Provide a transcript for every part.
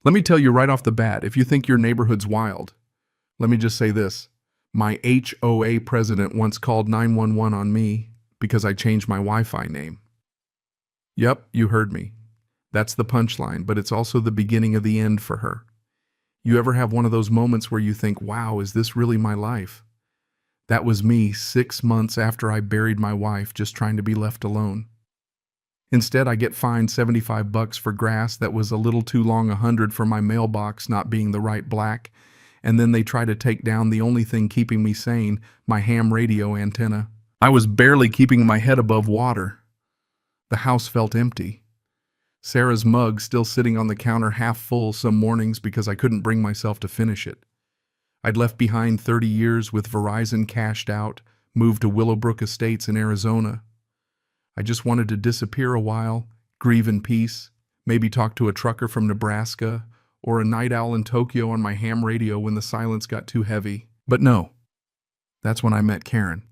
Let me tell you right off the bat, if you think your neighborhood's wild, let me just say this. My HOA president once called 911 on me because I changed my Wi-Fi name. Yep, you heard me. That's the punchline, but it's also the beginning of the end for her. You ever have one of those moments where you think, wow, is this really my life? That was me 6 months after I buried my wife, just trying to be left alone. Instead, I get fined $75 for grass that was a little too long, $100 for my mailbox not being the right black, and then they try to take down the only thing keeping me sane, my ham radio antenna. I was barely keeping my head above water. The house felt empty. Sarah's mug still sitting on the counter half full some mornings because I couldn't bring myself to finish it. I'd left behind 30 years with Verizon cashed out, moved to Willowbrook Estates in Arizona. I just wanted to disappear a while, grieve in peace, maybe talk to a trucker from Nebraska, or a night owl in Tokyo on my ham radio when the silence got too heavy. But no, that's when I met Karen.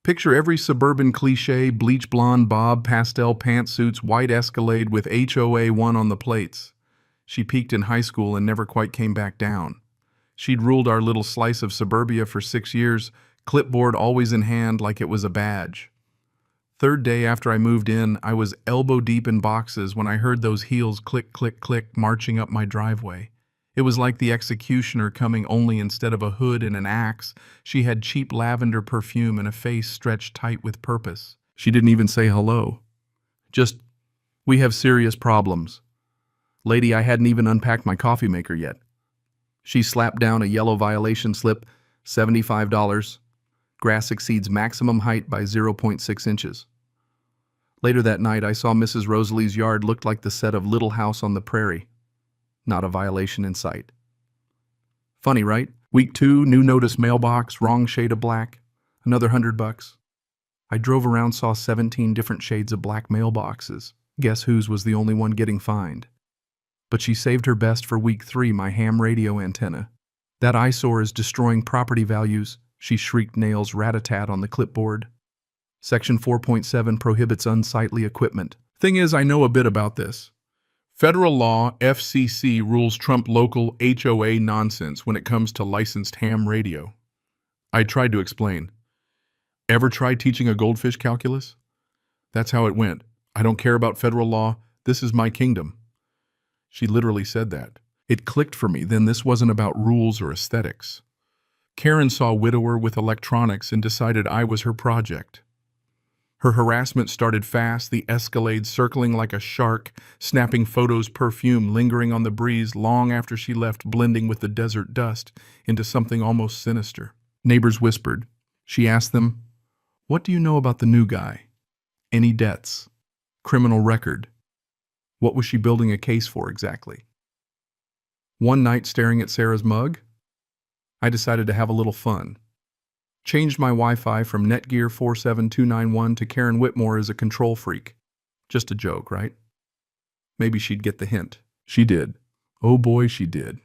Picture every suburban cliche, bleach blonde bob, pastel pantsuits, white Escalade with HOA 1 on the plates. She peaked in high school and never quite came back down. She'd ruled our little slice of suburbia for 6 years, clipboard always in hand like it was a badge. Third day after I moved in, I was elbow deep in boxes when I heard those heels click, click, click marching up my driveway. It was like the executioner coming, only instead of a hood and an axe, she had cheap lavender perfume and a face stretched tight with purpose. She didn't even say hello. Just, we have serious problems. Lady, I hadn't even unpacked my coffee maker yet. She slapped down a yellow violation slip, $75. Grass exceeds maximum height by 0.6 inches. Later that night, I saw Mrs. Rosalie's yard looked like the set of Little House on the Prairie. Not a violation in sight. Funny, right? Week 2, new notice mailbox, wrong shade of black, another $100. I drove around, saw 17 different shades of black mailboxes. Guess whose was the only one getting fined? But she saved her best for week 3, my ham radio antenna. That eyesore is destroying property values, she shrieked, nails rat-a-tat on the clipboard. Section 4.7 prohibits unsightly equipment. Thing is, I know a bit about this. Federal law, FCC, rules trump local HOA nonsense when it comes to licensed ham radio. I tried to explain. Ever tried teaching a goldfish calculus? That's how it went. I don't care about federal law. This is my kingdom. She literally said that. It clicked for me, then this wasn't about rules or aesthetics. Karen saw Widower with electronics and decided I was her project. Her harassment started fast, the Escalade circling like a shark, snapping photos, perfume lingering on the breeze long after she left, blending with the desert dust into something almost sinister. Neighbors whispered. She asked them, "What do you know about the new guy? Any debts? Criminal record?" What was she building a case for exactly? One night, staring at Sarah's mug, I decided to have a little fun. Changed my Wi-Fi from Netgear 47291 to Karen Whitmore as a control freak. Just a joke, right? Maybe she'd get the hint. She did. Oh boy, she did.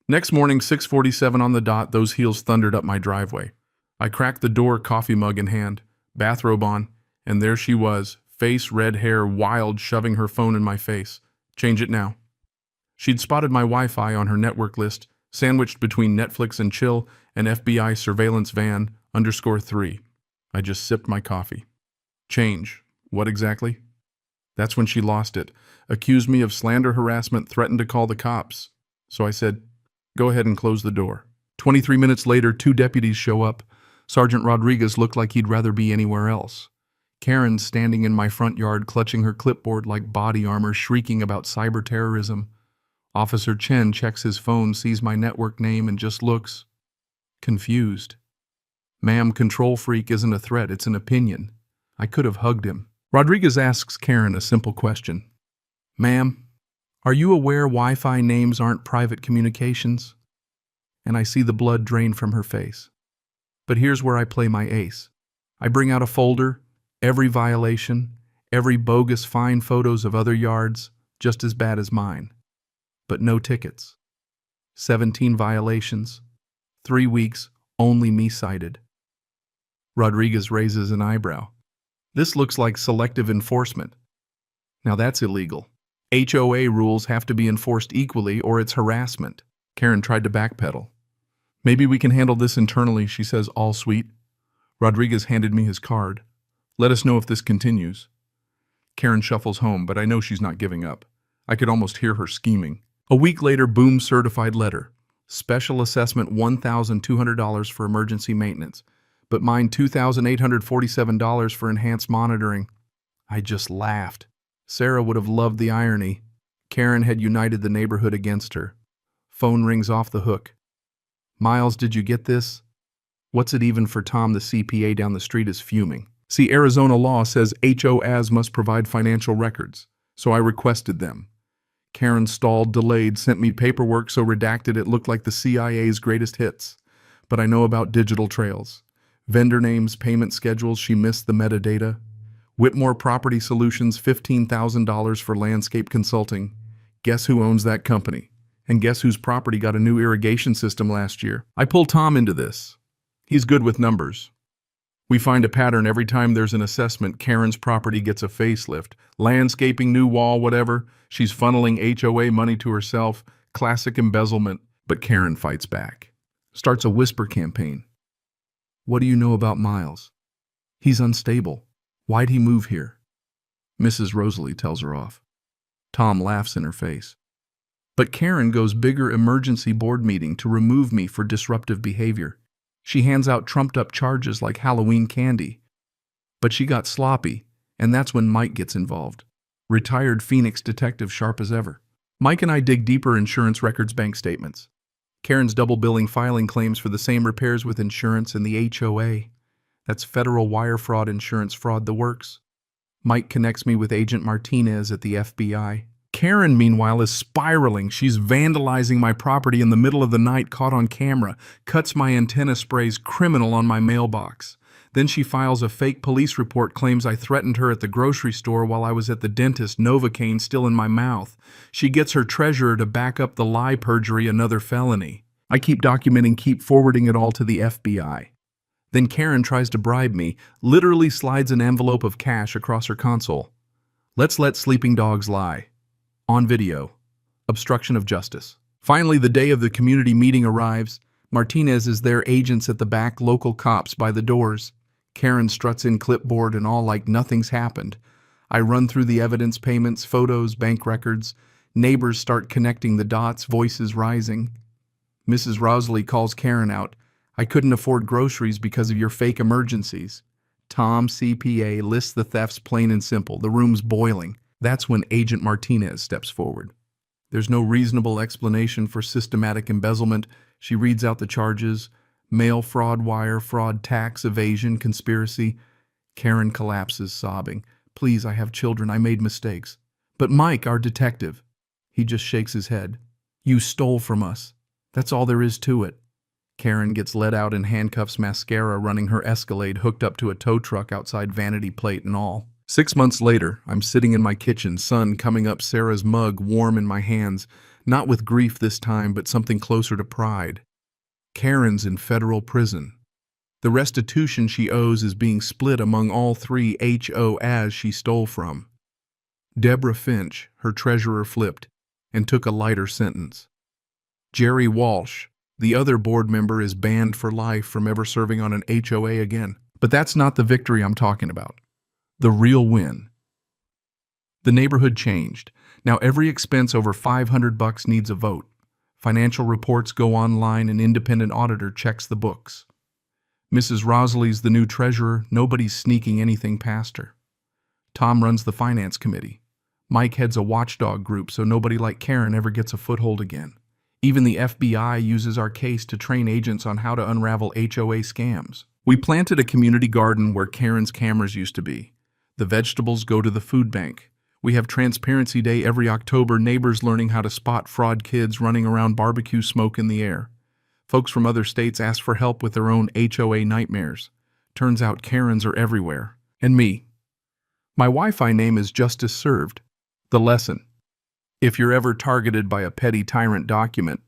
Next morning, 6:47 on the dot, those heels thundered up my driveway. I cracked the door, coffee mug in hand, bathrobe on, and there she was, face, red hair, wild, shoving her phone in my face. Change it now. She'd spotted my Wi-Fi on her network list, sandwiched between Netflix and chill and FBI surveillance van _3. I just sipped my coffee. Change. What exactly? That's when she lost it. Accused me of slander, harassment, threatened to call the cops. So I said, go ahead and close the door. 23 minutes later, 2 deputies show up. Sergeant Rodriguez looked like he'd rather be anywhere else. Karen's standing in my front yard, clutching her clipboard like body armor, shrieking about cyber terrorism. Officer Chen checks his phone, sees my network name, and just looks confused. Ma'am, control freak isn't a threat, it's an opinion. I could have hugged him. Rodriguez asks Karen a simple question. Ma'am, are you aware Wi-Fi names aren't private communications? And I see the blood drain from her face. But here's where I play my ace. I bring out a folder, every violation, every bogus fine photos of other yards, just as bad as mine. But no tickets. 17 violations. 3 weeks, only me cited. Rodriguez raises an eyebrow. This looks like selective enforcement. Now that's illegal. HOA rules have to be enforced equally or it's harassment. Karen tried to backpedal. Maybe we can handle this internally, she says, all sweet. Rodriguez handed me his card. Let us know if this continues. Karen shuffles home, but I know she's not giving up. I could almost hear her scheming. A week later, boom, certified letter. Special assessment $1,200 for emergency maintenance, but mine $2,847 for enhanced monitoring. I just laughed. Sarah would have loved the irony. Karen had united the neighborhood against her. Phone rings off the hook. Miles, did you get this? What's it even for Tom? The CPA down the street is fuming. See, Arizona law says HOAs must provide financial records, so I requested them. Karen stalled, delayed, sent me paperwork so redacted it looked like the CIA's greatest hits. But I know about digital trails. Vendor names, payment schedules, she missed the metadata. Whitmore Property Solutions, $15,000 for landscape consulting. Guess who owns that company? And guess whose property got a new irrigation system last year? I pull Tom into this. He's good with numbers. We find a pattern every time there's an assessment. Karen's property gets a facelift. Landscaping, new wall, whatever. She's funneling HOA money to herself. Classic embezzlement. But Karen fights back. Starts a whisper campaign. What do you know about Miles? He's unstable. Why'd he move here? Mrs. Rosalie tells her off. Tom laughs in her face. But Karen goes bigger, emergency board meeting to remove me for disruptive behavior. She hands out trumped-up charges like Halloween candy. But she got sloppy, and that's when Mike gets involved. Retired Phoenix detective, sharp as ever. Mike and I dig deeper insurance records, bank statements. Karen's double billing, filing claims for the same repairs with insurance and the HOA. That's federal wire fraud, insurance fraud, the works. Mike connects me with Agent Martinez at the FBI. Karen, meanwhile, is spiraling. She's vandalizing my property in the middle of the night, caught on camera, cuts my antenna, sprays criminal on my mailbox. Then she files a fake police report, claims I threatened her at the grocery store while I was at the dentist, Novocaine still in my mouth. She gets her treasurer to back up the lie, perjury, another felony. I keep documenting, keep forwarding it all to the FBI. Then Karen tries to bribe me, literally slides an envelope of cash across her console. Let's let sleeping dogs lie. On video. Obstruction of justice. Finally, the day of the community meeting arrives. Martinez is there, agents at the back, local cops by the doors. Karen struts in, clipboard and all, like nothing's happened. I run through the evidence, payments, photos, bank records. Neighbors start connecting the dots, voices rising. Mrs. Rosalie calls Karen out. I couldn't afford groceries because of your fake emergencies. Tom, CPA, lists the thefts plain and simple. The room's boiling. That's when Agent Martinez steps forward. There's no reasonable explanation for systematic embezzlement. She reads out the charges: mail fraud, wire fraud, tax evasion, conspiracy. Karen collapses, sobbing. Please, I have children. I made mistakes. But Mike, our detective, he just shakes his head. You stole from us. That's all there is to it. Karen gets led out in handcuffs, mascara running her Escalade, hooked up to a tow truck outside, vanity plate and all. 6 months later, I'm sitting in my kitchen, sun coming up, Sarah's mug warm in my hands, not with grief this time, but something closer to pride. Karen's in federal prison. The restitution she owes is being split among all 3 HOAs she stole from. Deborah Finch, her treasurer, flipped and took a lighter sentence. Jerry Walsh, the other board member, is banned for life from ever serving on an HOA again. But that's not the victory I'm talking about. The real win. The neighborhood changed. Now every expense over $500 needs a vote. Financial reports go online, an independent auditor checks the books. Mrs. Rosalie's the new treasurer. Nobody's sneaking anything past her. Tom runs the finance committee. Mike heads a watchdog group so nobody like Karen ever gets a foothold again. Even the FBI uses our case to train agents on how to unravel HOA scams. We planted a community garden where Karen's cameras used to be. The vegetables go to the food bank. We have Transparency Day every October, neighbors learning how to spot fraud, kids running around, barbecue smoke in the air. Folks from other states ask for help with their own HOA nightmares. Turns out Karens are everywhere. And me. My Wi-Fi name is Justice Served. The lesson. If you're ever targeted by a petty tyrant, document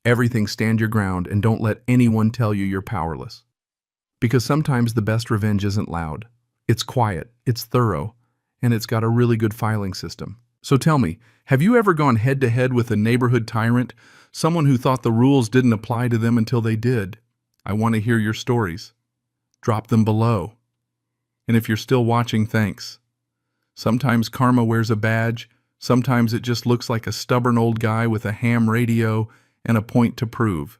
everything, stand your ground, and don't let anyone tell you you're powerless. Because sometimes the best revenge isn't loud. It's quiet, it's thorough, and it's got a really good filing system. So tell me, have you ever gone head-to-head with a neighborhood tyrant, someone who thought the rules didn't apply to them until they did? I want to hear your stories. Drop them below. And if you're still watching, thanks. Sometimes karma wears a badge, sometimes it just looks like a stubborn old guy with a ham radio and a point to prove.